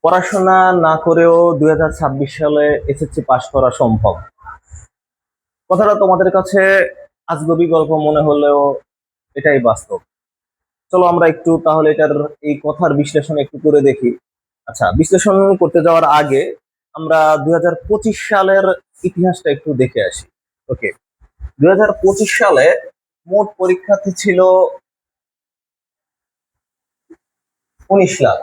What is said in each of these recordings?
পড়াশোনা না করেও 2026 সালে এসএসসি পাশ করা সম্ভব। কথাটা তোমাদের কাছে আজগুবি গল্প মনে হলেও এটাই বাস্তব। চলো আমরা একটু তাহলে এটার এই কথার বিশ্লেষণ একটু করে দেখি। আচ্ছা, বিশ্লেষণ করতে যাওয়ার আগে আমরা 2025 সালের ইতিহাসটা একটু দেখে আসি। ওকে, 2025 সালে মোট পরীক্ষার্থী ছিল 19 লাখ।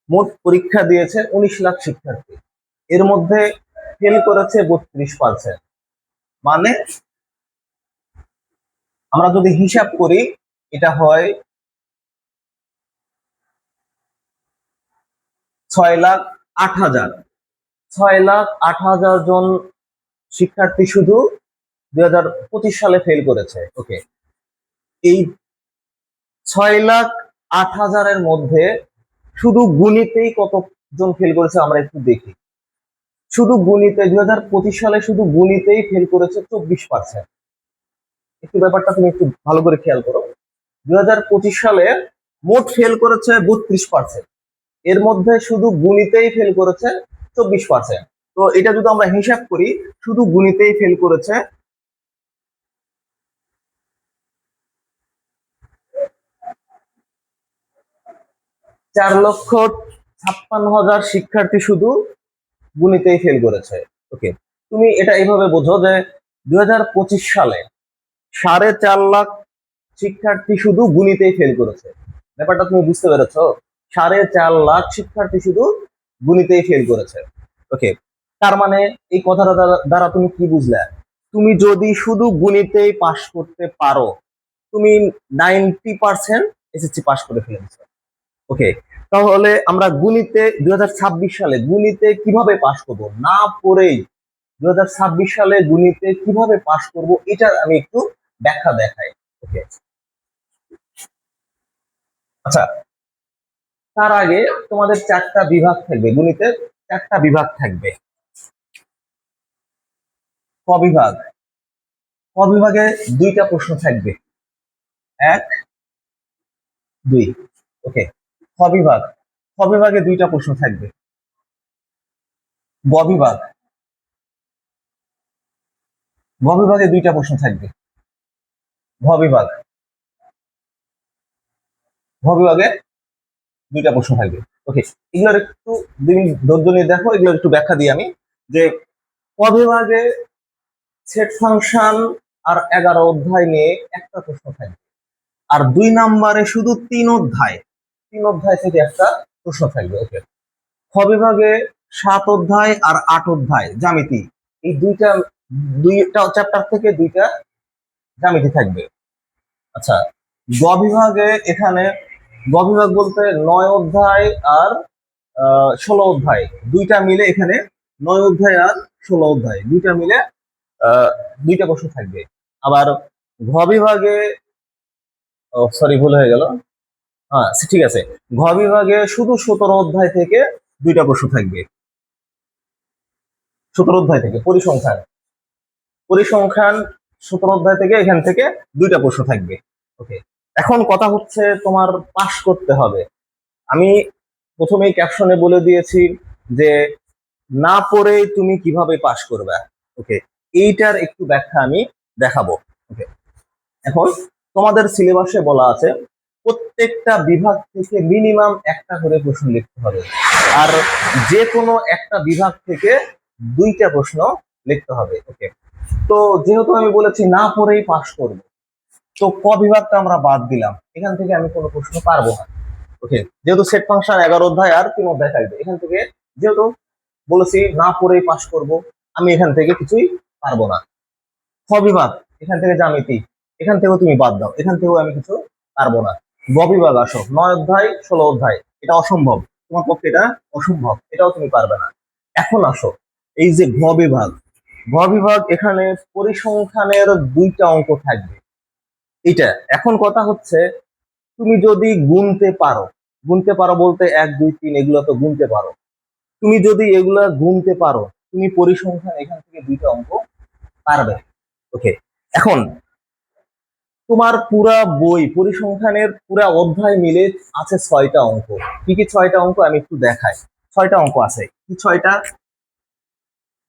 মোট পরীক্ষা দিয়েছে 19 লাখ শিক্ষার্থী। এর মধ্যে ফেল করেছে 32%। মানে আমরা যদি হিসাব করি, এটা হয় 6,08,000। 6,08,000 জন শিক্ষার্থী শুধু 2025 সালে ফেল করেছে। ওকে, এই 6,08,000-এর মধ্যে শুধু গণিতেই কতজন ফেল করেছে আমরা একটু দেখি। শুধু গণিতে 2025 সালে শুধু গণিতেই ফেল করেছে 24%। একটু ব্যাপারটা তুমি একটু ভালো করে খেয়াল করো। 2025 সালে মোট ফেল করেছে 32%, এর মধ্যে শুধু গণিতেই ফেল করেছে 24%। তো এটা যদি আমরা হিসাব করি, শুধু গণিতেই ফেল করেছে 4,56,000 শিক্ষার্থী শুধু গণিতেই ফেল করেছে। ওকে, তুমি এটা এইভাবে বোঝো যে 2025 সালে 4.5 লাখ শিক্ষার্থী শুধু গণিতেই ফেল করেছে। ব্যাপারটা তুমি বুঝতে পেরেছো? 4.5 লাখ শিক্ষার্থী শুধু গণিতেই ফেল করেছে। ওকে, তার মানে এই কথাটা দ্বারা তুমি কি বুঝলে? তুমি যদি শুধু গণিতেই পাশ করতে পারো, তুমি 90% এসএসসি পাশ করে ফেলেছো। ওকে, তাহলে আমরা গণিতে 2026 সালে গণিতে কিভাবে পাশ করব না পড়েই? 2026 সালে গণিতে কিভাবে পাশ করব এটা আমি একটু ব্যাখ্যা দেখাই। ওকে, আচ্ছা, তার আগে তোমাদের 4টা বিভাগ থাকবে, গণিতে 4টা বিভাগ থাকবে। ক বিভাগ, ক বিভাগে 2টা প্রশ্ন থাকবে, 1, 2। ওকে, খ বিভাগ, খ বিভাগে 2টা প্রশ্ন থাকবে। গ বিভাগ, গ বিভাগে 2টা প্রশ্ন থাকবে। ঘ বিভাগ, ঘ বিভাগে 2টা প্রশ্ন থাকবে। ওকে, এগুলোর একটু তুমি ধৈর্য নিয়ে দেখো, এগুলোর একটু ব্যাখ্যা দিই আমি। যে ক বিভাগে সেট ফাংশন আর 11 অধ্যায় নিয়ে একটা প্রশ্ন থাকবে। আর 2 নম্বরে শুধু 3 অধ্যায় থেকে একটা প্রশ্ন থাকবে। ওকে, খ বিভাগে 7 অধ্যায় আর 8 অধ্যায় জ্যামিতি, এই দুইটা চ্যাপ্টার থেকে 2টা জ্যামিতি থাকবে। আচ্ছা, গ বিভাগে এখানে, গ বিভাগ বলতে 9 অধ্যায় আর 16 অধ্যায়, 2টা মিলে এখানে 9 অধ্যায় আর 16 অধ্যায় 2টা মিলে 2টা প্রশ্ন থাকবে। আবার ঘ বিভাগে, সরি ভুল হয়ে গেল, হ্যাঁ ঠিক আছে, ঘ বিভাগে শুধু 17 অধ্যায় থেকে 2টা প্রশ্ন থাকবে। 17 অধ্যায় থেকে পরিসংখ্যান, পরিসংখ্যান 17 অধ্যায় থেকে এখান থেকে 2টা প্রশ্ন থাকবে। ওকে, এখন কথা হচ্ছে তোমার পাস করতে হবে। আমি প্রথমেই ক্যাপশনে বলে দিয়েছি যে না পড়েই তুমি কিভাবে পাস করবে। ওকে, এইটার একটু ব্যাখ্যা আমি দেখাবো। ওকে, এখন তোমাদের সিলেবাসে বলা আছে প্রত্যেকটা বিভাগ থেকে মিনিমাম একটা করে প্রশ্ন লিখতে হবে, আর যে কোনো একটা বিভাগ থেকে 2টা প্রশ্ন লিখতে হবে। ওকে, তো যেহেতু আমি বলেছি না পড়েই পাস করব, তো ক বিভাগটা আমরা বাদ দিলাম, এখান থেকে আমি কোনো প্রশ্ন পারবো না। ওকে, যেহেতু সেট ফাংশন 11 অধ্যায় আর 3 অধ্যায় থাকবে, এখান থেকে যেহেতু বলেছি না পড়েই পাস করব, আমি এখান থেকে কিছুই পারবো না। খ বিভাগ, এখান থেকে জ্যামিতি, এখান থেকেও তুমি বাদ দাও, এখান থেকেও আমি কিছু পারবো না। গ বিভাগ আসো, 9 অধ্যায় 16 অধ্যায়, এটা অসম্ভব, তোমার পক্ষে এটা অসম্ভব, এটাও তুমি পারবে না। এখন আসো এই যে ঘ বিভাগ, ঘ বিভাগ এখানে পরিসংখ্যানের 2টা অঙ্ক থাকবে। এটা এখন কথা হচ্ছে তুমি যদি গুনতে পারো বলতে 1, 2, 3 এগুলো তো গুনতে পারো, তুমি যদি এগুলা গুনতে পারো, তুমি পরিসংখ্যান এখান থেকে 2টা অঙ্ক পারবে। ওকে, এখন তোমার পুরা বই পরিসংখ্যানের পুরা অধ্যায় মিলে আছে 6টা অঙ্ক। কি কি 6টা অঙ্ক আমি একটু দেখাই। ছয়টা অঙ্ক আছে, কি ছয়টা?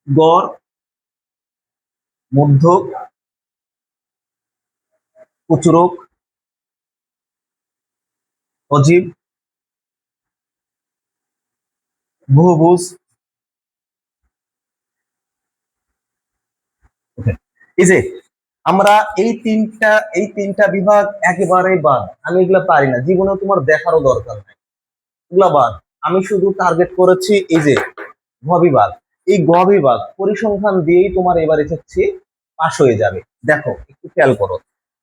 গড়, মধ্যক, প্রচুরক, অজীব, বহুভুজ। এই যে আমরা এই তিনটা বিভাগ একেবারেই বাদ, আমি এগুলা পারি না, জীবনে তোমার দেখারও দরকার নাই, এগুলা বাদ। আমি শুধু টার্গেট করেছি এই যে ঘ বিভাগ। এই ঘ বিভাগ পরিসংখ্যান দিয়েই তোমার এবার এসেছি পাস হয়ে যাবে। দেখো একটু খেয়াল করো,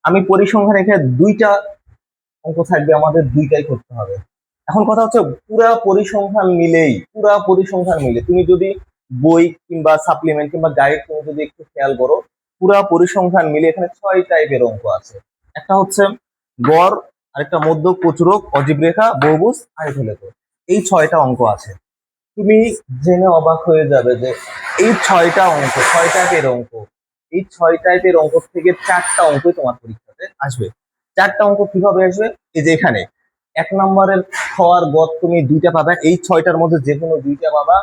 আমি পরিসংখ্যান এখানে দুইটা অঙ্ক থাকবে, আমাদের দুইটাই করতে হবে। এখন কথা হচ্ছে পুরা পরিসংখ্যান মিলে তুমি যদি বই কিংবা সাপ্লিমেন্ট কিংবা গাইড তুমি যদি একটু খেয়াল করো, পুরা পরিসংখ্যান মিলে এখানে 6 টাইপের অঙ্ক আছে। একটা হচ্ছে গড়, আরেকটা মধ্যক, প্রচুরক, অজীব রেখা, বহুভুজ, আয়তলেখ। এই 6টা অঙ্ক আছে। তুমি জেনে অবাক হয়ে যাবে যে এই 6টা অঙ্ক, 6 টাইপের অঙ্ক, এই 6 টাইপের অঙ্ক থেকে 4টা অঙ্কই তোমার পরীক্ষাতে আসবে। 4টা অঙ্ক কিভাবে আসবে? এই যে এখানে 1 নম্বরের খ আর গ তুমি দুইটা পাবা, এই 6টার মধ্যে যে কোনো দুইটা পাবা।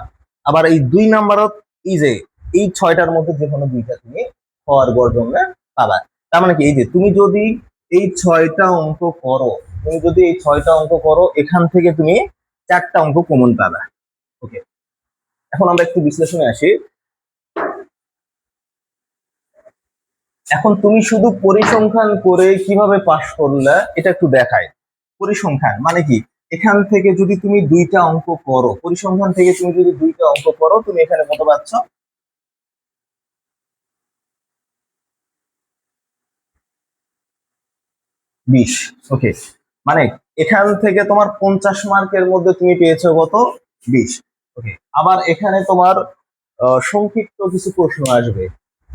আবার এই 2 নম্বরত এই যে এই 6টার মধ্যে যে কোনো দুইটা তুমি খ আর গর জন্য পাবা। তার মানে কি, এই যে তুমি যদি এই 6টা অঙ্ক করো, এখান থেকে তুমি 4টা অঙ্ক কমন পাবা। ওকে, এখন আমরা একটু বিশ্লেষণে আসি। এখন তুমি শুধু পরিসংখ্যান করে কিভাবে পাশ করলে এটা একটু দেখায়। পরিসংখ্যান মানে কি, এখান থেকে যদি তুমি দুইটা অঙ্ক করো, পরিসংখ্যান থেকে তুমি যদি দুইটা অঙ্ক করো, তুমি এখানে কত পাচ্ছ? 20। ওকে, মানে এখান থেকে তোমার 50 মার্কের মধ্যে তুমি পেয়েছো কত? 20। ওকে, আবার এখানে তোমার সংক্ষিপ্ত কিছু প্রশ্ন আসবে।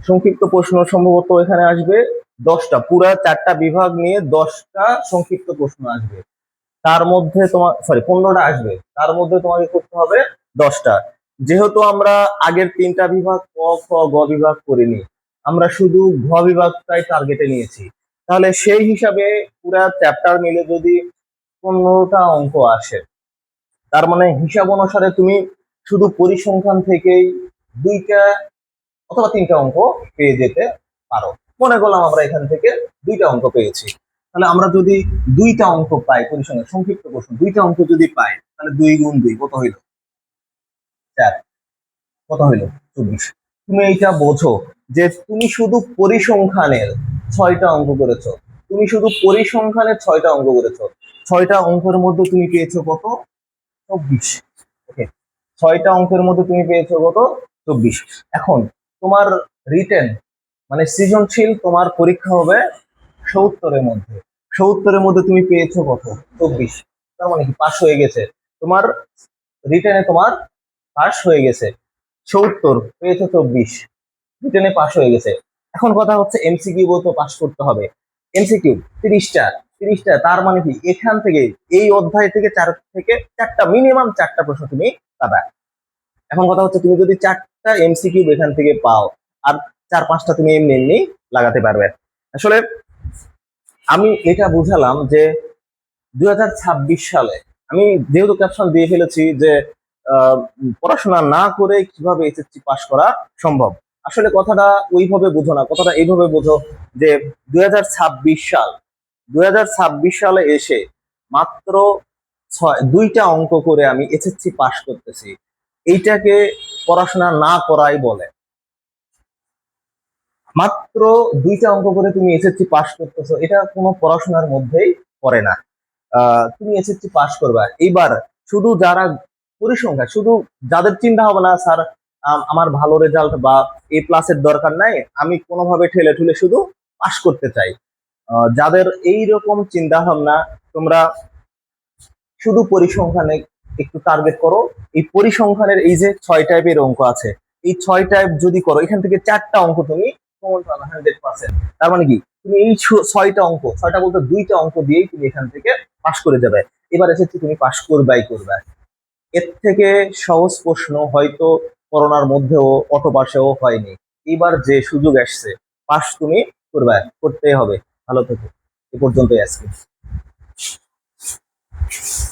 সংক্ষিপ্ত প্রশ্ন সম্ভবত এখানে আসবে 10টা, পুরা 4টা বিভাগ নিয়ে 10টা সংক্ষিপ্ত প্রশ্ন আসবে। তার মধ্যে তোমার, সরি, 15টা আসবে, তার মধ্যে তোমাকে করতে হবে 10টা। যেহেতু আমরা আগের 3টা বিভাগ ক, খ, গ বিভাগ করিনি, আমরা শুধু ঘ বিভাগটাই টার্গেটে নিয়েছি, তাহলে সেই হিসাবে পুরা চ্যাপ্টার মিলে যদি 15টা অঙ্ক আসে, তার মানে হিসাব অনুসারে তুমি শুধু পরিসংখ্যান থেকেই 2টা অথবা 3টা অঙ্ক পেয়ে যেতে পারো। মনে করলাম আমরা এখান থেকে 2টা অঙ্ক পেয়েছি, তাহলে আমরা যদি 2টা অঙ্ক পাই, পরিসংখ্যান সংক্ষিপ্ত প্রশ্ন 2টা অঙ্ক যদি পাই, তাহলে 2 গুণ 2 কত হইল? 4। কত হইল? 24। তুমি এইটা বোঝো যে তুমি শুধু পরিসংখ্যানের 6টা অঙ্ক করেছো, তুমি শুধু পরিসংখ্যানের 6টা অঙ্ক করেছো, 6টা অঙ্কের মধ্যে তুমি পেয়েছো কত? 24। ওকে, 6টা অঙ্কের মধ্যে তুমি পেয়েছো কত? 24। এখন তোমার রিটেন মানে সৃজনশীল তোমার পরীক্ষা হবে 70-এর মধ্যে। 70-এর মধ্যে তুমি পেয়েছো কত? 24। তার মানে কি পাস হয়ে গেছে তোমার, রিটেনে তোমার পাস হয়ে গেছে। 70 পেয়েছো 24, রিটেনে পাস হয়ে গেছে। এখন কথা হচ্ছে এমসিকিউ তো পাস করতে হবে। এমসিকিউ 30টা, 30টা, তার মানে কি এখান থেকে এই অধ্যায় থেকে 4 থেকে 4টা, মিনিমাম 4টা প্রশ্ন তুমি পাবা। এখন কথা হচ্ছে তুমি যদি 4টা এমসিকিউ এখান থেকে পাও, আর 4-5টা তুমি এমনি এমনি লাগাতে পারবে। আসলে আমি এটা বুঝালাম যে 2026 সালে আমি যেহেতু ক্যাপশন দিয়ে ফেলেছি যে পড়াশোনা না করে কিভাবে এসএসসি পাস করা সম্ভব, আসলে কথাটা ওইভাবে বুঝো না, কথাটা এইভাবে বুঝো যে 2026 সাল, 2026 সালে এসে মাত্র 2টা অঙ্ক করে আমি এসএসসি পাস করতেছি, এইটাকে পড়াশোনা না করাই বলে। মাত্র 2টা অঙ্ক করে তুমি এসএসসি পাস করতেছো, এটা কোনো পড়াশোনার মধ্যেই পড়ে না। তুমি এসএসসি পাস করবা। এইবার শুধু যারা পরিসংখ্যান, শুধু যাদের চিন্তা ভাবনা স্যার আমার ভালো রেজাল্ট বা A+ দরকার নাই, আমি কোনোভাবে ঠেলে ঠুলে শুধু পাস করতে চাই, যাদের এই রকম চিন্তা ভাবনা, তোমরা শুধু পরিসংখ্যানে একটু টার্গেট করো। এই পরিসংখ্যানের এই যে 6 টাইপের অঙ্ক আছে, এই 6 টাইপ যদি করো, এখান থেকে 4টা অঙ্ক তুমি কমন পাবে 100%। তার মানে কি, তুমি এই 6টা অঙ্ক, 6টা বলতে 2টা অঙ্ক দিয়েই তুমি এখান থেকে পাস করে যাবে। এবার এসেছি তুমি পাস করবাই করবে। এর থেকে সহজ প্রশ্ন হয়তো করোনার মধ্যেও অটো পাসেও হয়নি। এবার যে সুযোগ আসছে, পাস তুমি করবে, করতেই হবে। ভালো থেকো, এ পর্যন্তই আজকে।